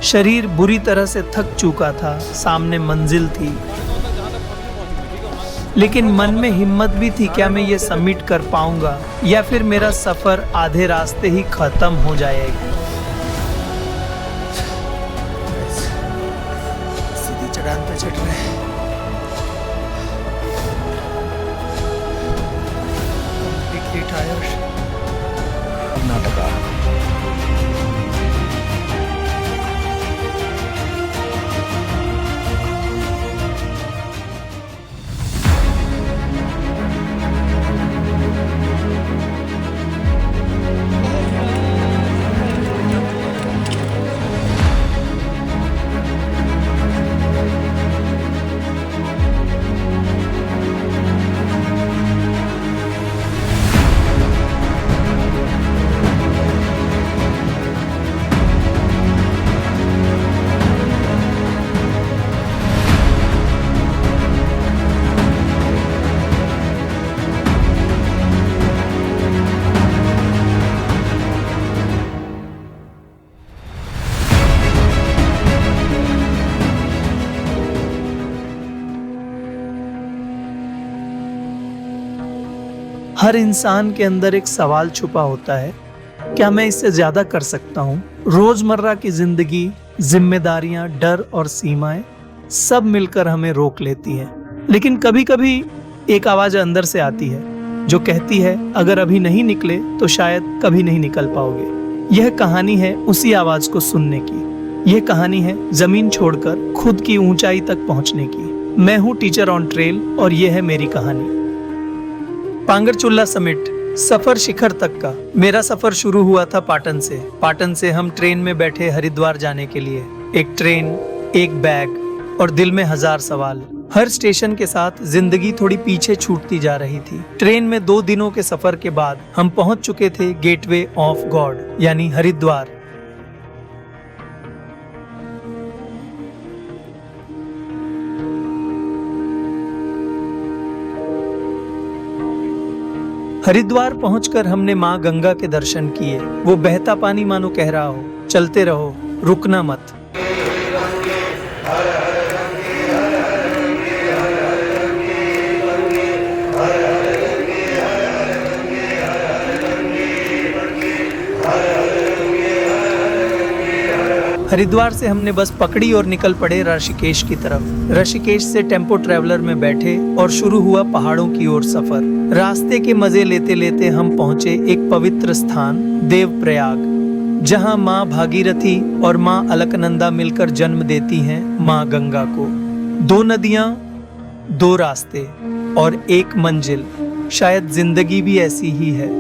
शरीर बुरी तरह से थक चुका था, सामने मंजिल थी, लेकिन मन में हिम्मत भी थी। क्या मैं ये सबमिट कर पाऊंगा या फिर मेरा सफर आधे रास्ते ही खत्म हो जाएगा। सीधी चढ़ान पे चढ़ रहे हैं। Completely tired. कर्नाटका। हर इंसान के अंदर एक सवाल छुपा होता है, क्या मैं इससे ज्यादा कर सकता हूँ? रोजमर्रा की जिंदगी, जिम्मेदारियां, डर और सीमाएं सब मिलकर हमें रोक लेती हैं। लेकिन कभी कभी एक आवाज अंदर से आती है जो कहती है, अगर अभी नहीं निकले तो शायद कभी नहीं निकल पाओगे। यह कहानी है उसी आवाज को सुनने की। यह कहानी है जमीन छोड़कर खुद की ऊंचाई तक पहुंचने की। मैं हूं टीचर ऑन ट्रेल और यह है मेरी कहानी। पांगरचुल्ला समिट, सफर शिखर तक का। मेरा सफर शुरू हुआ था पाटन से। पाटन से हम ट्रेन में बैठे हरिद्वार जाने के लिए। एक ट्रेन, एक बैग और दिल में 1000 सवाल। हर स्टेशन के साथ जिंदगी थोड़ी पीछे छूटती जा रही थी। ट्रेन में 2 दिनों के सफर के बाद हम पहुंच चुके थे गेटवे ऑफ गॉड यानी हरिद्वार। हरिद्वार पहुंचकर हमने मां गंगा के दर्शन किए। वो बहता पानी मानो कह रहा हो, चलते रहो, रुकना मत। हरिद्वार से हमने बस पकड़ी और निकल पड़े ऋषिकेश की तरफ। ऋषिकेश से टेम्पो ट्रैवलर में बैठे और शुरू हुआ पहाड़ों की ओर सफर। रास्ते के मजे लेते लेते हम पहुंचे एक पवित्र स्थान, देवप्रयाग, जहां माँ भागीरथी और माँ अलकनंदा मिलकर जन्म देती हैं माँ गंगा को। 2 नदियां, 2 रास्ते और एक मंजिल। शायद जिंदगी भी ऐसी ही है।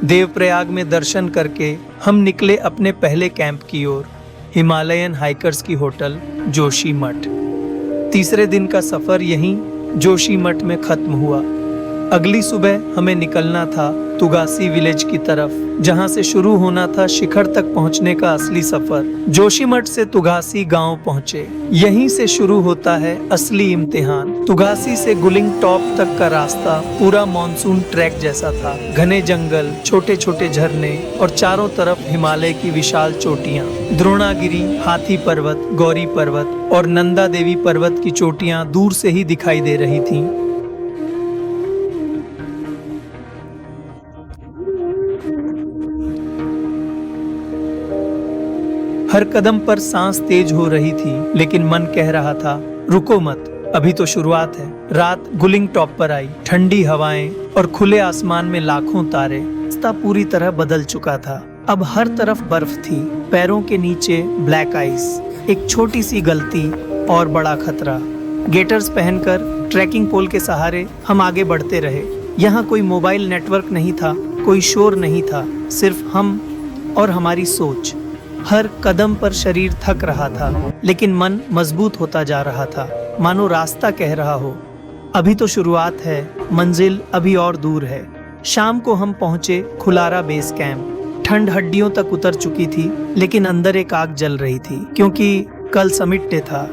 देवप्रयाग में दर्शन करके हम निकले अपने पहले कैंप की ओर, हिमालयन हाइकर्स की होटल जोशीमठ। तीसरे दिन का सफर यहीं जोशीमठ में खत्म हुआ। अगली सुबह हमें निकलना था तुगासी विलेज की तरफ, जहां से शुरू होना था शिखर तक पहुंचने का असली सफर। जोशीमठ से तुगासी गांव पहुंचे। यहीं से शुरू होता है असली इम्तिहान। तुगासी से गुलिंग टॉप तक का रास्ता पूरा मॉनसून ट्रैक जैसा था। घने जंगल, छोटे छोटे झरने और चारों तरफ हिमालय की विशाल चोटियां। द्रोणागिरी, हाथी पर्वत, गौरी पर्वत और नंदा देवी पर्वत की चोटियां दूर से ही दिखाई दे रही थीं। हर कदम पर सांस तेज हो रही थी, लेकिन मन कह रहा था, रुको मत, अभी तो शुरुआत है। रात गुलिंग टॉप पर आई। ठंडी हवाएं और खुले आसमान में लाखों तारे। रास्ता पूरी तरह बदल चुका था। अब हर तरफ बर्फ थी, पैरों के नीचे ब्लैक आइस। एक छोटी सी गलती और बड़ा खतरा। गेटर्स पहनकर ट्रैकिंग पोल के सहारे हम आगे बढ़ते रहे। यहाँ कोई मोबाइल नेटवर्क नहीं था, कोई शोर नहीं था, सिर्फ हम और हमारी सोच। हर कदम पर शरीर थक रहा था, लेकिन मन मजबूत होता जा रहा था, मानो रास्ता कह रहा हो, अभी तो शुरुआत है, मंजिल अभी और दूर है। शाम को हम पहुंचे खुलारा बेस कैंप। ठंड हड्डियों तक उतर चुकी थी, लेकिन अंदर एक आग जल रही थी, क्योंकि कल समिट डे था।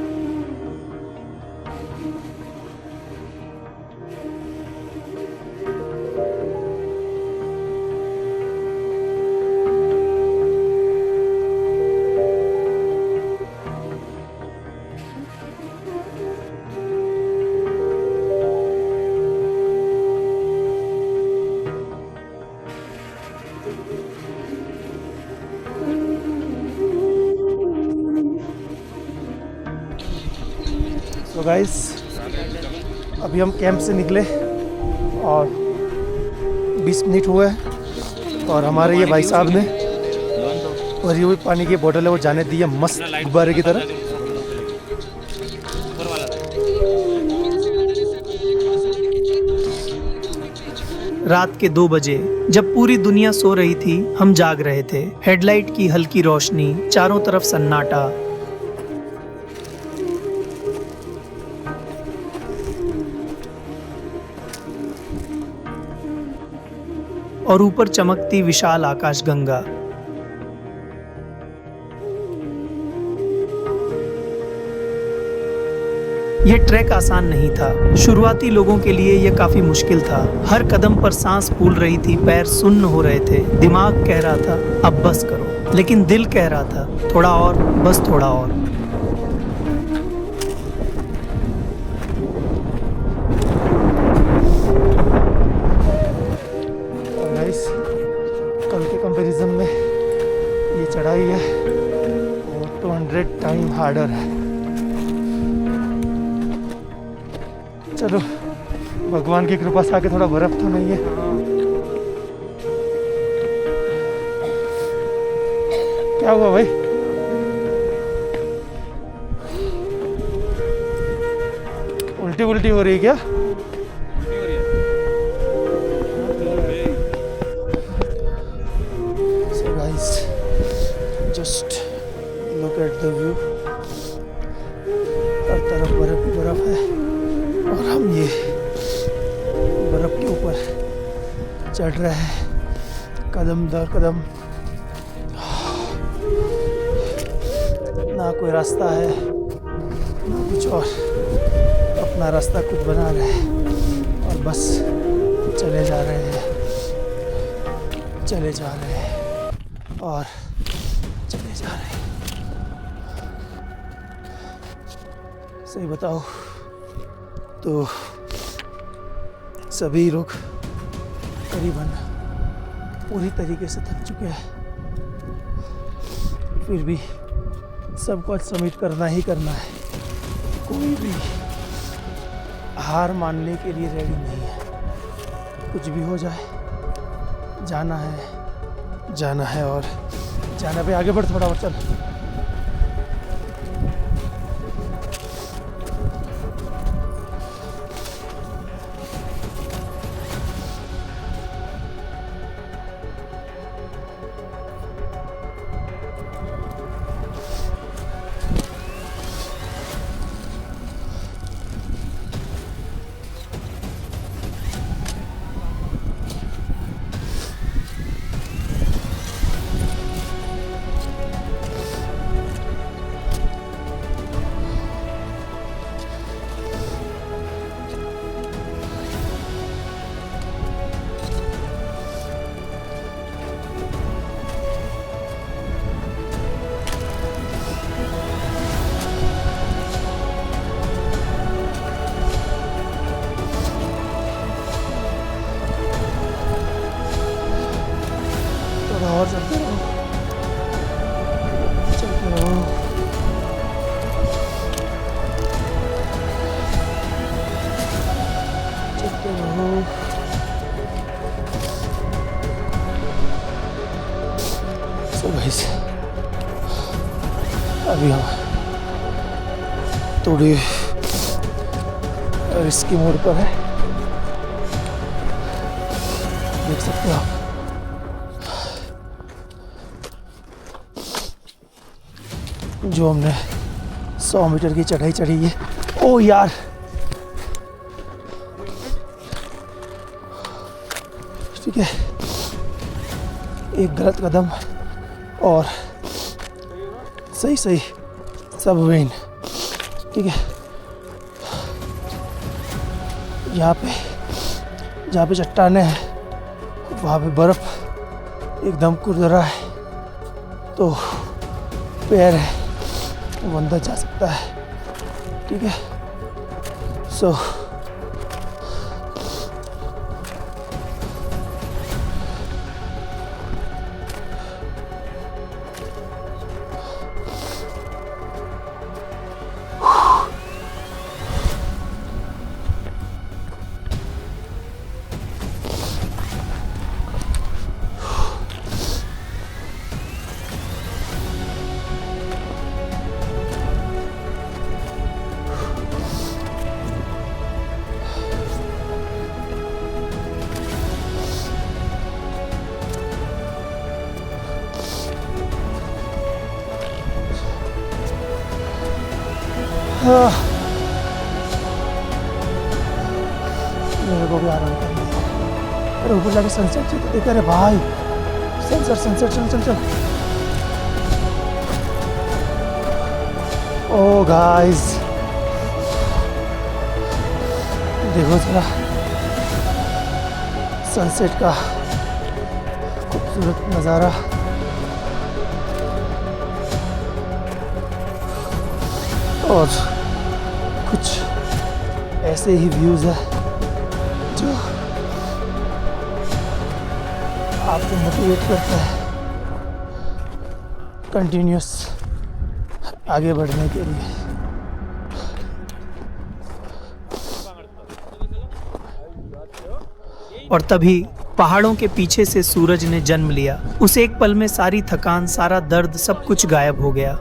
गाइस अभी हम कैंप से निकले और 20 मिनट हुए हैं और हमारे ये भाई साहब ने भरी हुई पानी की बोतल है वो जाने दी है मस्त गुब्बारे की तरह। रात के 2 बजे जब पूरी दुनिया सो रही थी, हम जाग रहे थे। हेडलाइट की हल्की रोशनी, चारों तरफ सन्नाटा। और ऊपर चमकती विशाल आकाशगंगा। ये ट्रैक आसान नहीं था। शुरुआती लोगों के लिए ये काफी मुश्किल था। हर कदम पर सांस फूल रही थी, पैर सुन्न हो रहे थे। दिमाग कह रहा था अब बस करो, लेकिन दिल कह रहा था थोड़ा और, बस थोड़ा और। गाइस कल के कंपैरिजन में ये चढ़ाई है वो 200 टाइम हार्डर है। चलो भगवान की कृपा से आके थोड़ा बर्फ तो नहीं है। क्या हुआ भाई? उल्टी उल्टी हो रही है क्या? So guys, just look at the view. हर तरफ बर्फ ही बर्फ है और हम ये बर्फ के ऊपर चढ़ रहे हैं कदम दर कदम। ना कोई रास्ता है ना कुछ और, अपना रास्ता खुद बना रहे हैं और बस चले जा रहे हैं, चले जा रहे हैं और चले जा रहे हैं। सही बताओ तो सभी लोग करीबन पूरी तरीके से थक चुके हैं, फिर भी सबको आज सबमिट करना ही करना है। कोई भी हार मानने के लिए रेडी नहीं है। कुछ भी हो जाए जाना है और जाना पे आगे बढ़ थोड़ा और चल। और चलते रहो, चलते रहो। चलते रहो। So guys, अभी हम थोड़ी रिस्की मोड पर है, देख सकते हो आप। जो हमने 100 मीटर की चढ़ाई चढ़ी है। ओ यार ठीक है, एक गलत कदम और सही सही सब वेन। ठीक है, यहाँ पे जहाँ पे चट्टाने हैं वहाँ पे बर्फ एकदम खुरदरा है, तो पैर है वो अंदर जा सकता है। ठीक है, सो मेरे को भी आराम करना है। अरे ऊपर जाके सनसेट से तो देख रहे भाई, सनसेट सनसेट चल चल चल। ओ गाइस देखो जरा सनसेट का खूबसूरत नज़ारा। और कुछ ऐसे ही व्यूज़ है जो आपको मोटिवेट करता है कंटिन्यूस आगे बढ़ने के लिए। और तभी पहाड़ों के पीछे से सूरज ने जन्म लिया। उस एक पल में सारी थकान, सारा दर्द, सब कुछ गायब हो गया।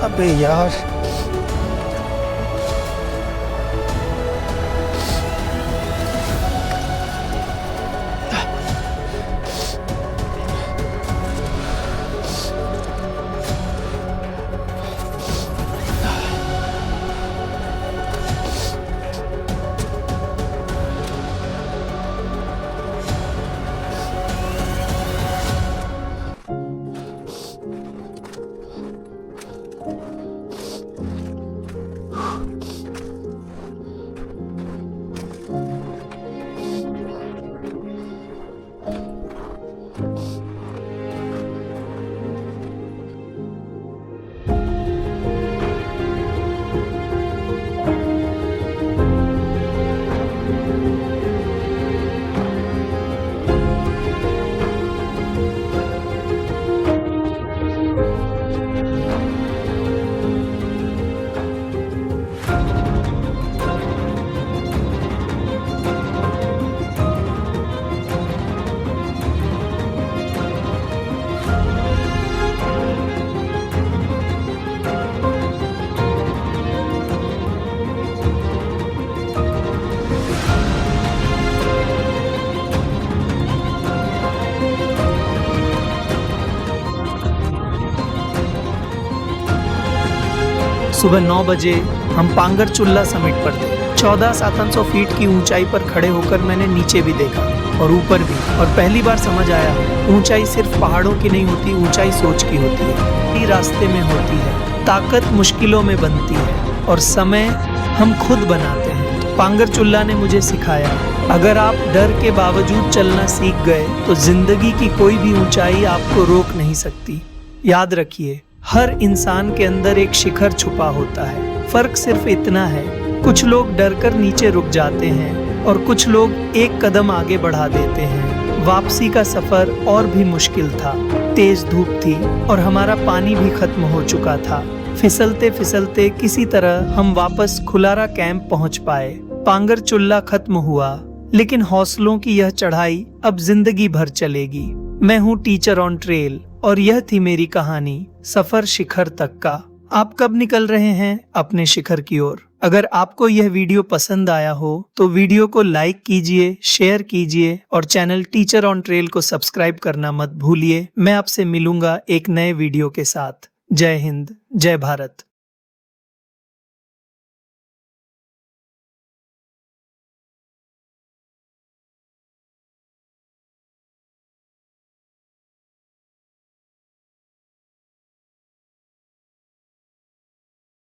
अबे यार सुबह 9 बजे हम पांगर चुल्ला समिट पर थे। 14,700 फीट की ऊंचाई पर खड़े होकर मैंने नीचे भी देखा और ऊपर भी, और पहली बार समझ आया ऊंचाई सिर्फ पहाड़ों की नहीं होती, ऊंचाई सोच की होती है, रास्ते में होती है। ताकत मुश्किलों में बनती है और समय हम खुद बनाते हैं। पांगर चुल्ला ने मुझे सिखाया, अगर आप डर के बावजूद चलना सीख गए तो जिंदगी की कोई भी ऊंचाई आपको रोक नहीं सकती। याद रखिए, हर इंसान के अंदर एक शिखर छुपा होता है। फर्क सिर्फ इतना है, कुछ लोग डरकर नीचे रुक जाते हैं और कुछ लोग एक कदम आगे बढ़ा देते हैं। वापसी का सफर और भी मुश्किल था। तेज धूप थी और हमारा पानी भी खत्म हो चुका था। फिसलते फिसलते किसी तरह हम वापस खुलारा कैंप पहुंच पाए। पांगर चुल्ला खत्म हुआ, लेकिन हौसलों की यह चढ़ाई अब जिंदगी भर चलेगी। मैं हूँ टीचर ऑन ट्रेल और यह थी मेरी कहानी, सफर शिखर तक का। आप कब निकल रहे हैं अपने शिखर की ओर? अगर आपको यह वीडियो पसंद आया हो तो वीडियो को लाइक कीजिए, शेयर कीजिए और चैनल टीचर ऑन ट्रेल को सब्सक्राइब करना मत भूलिए। मैं आपसे मिलूंगा एक नए वीडियो के साथ। जय हिंद, जय भारत।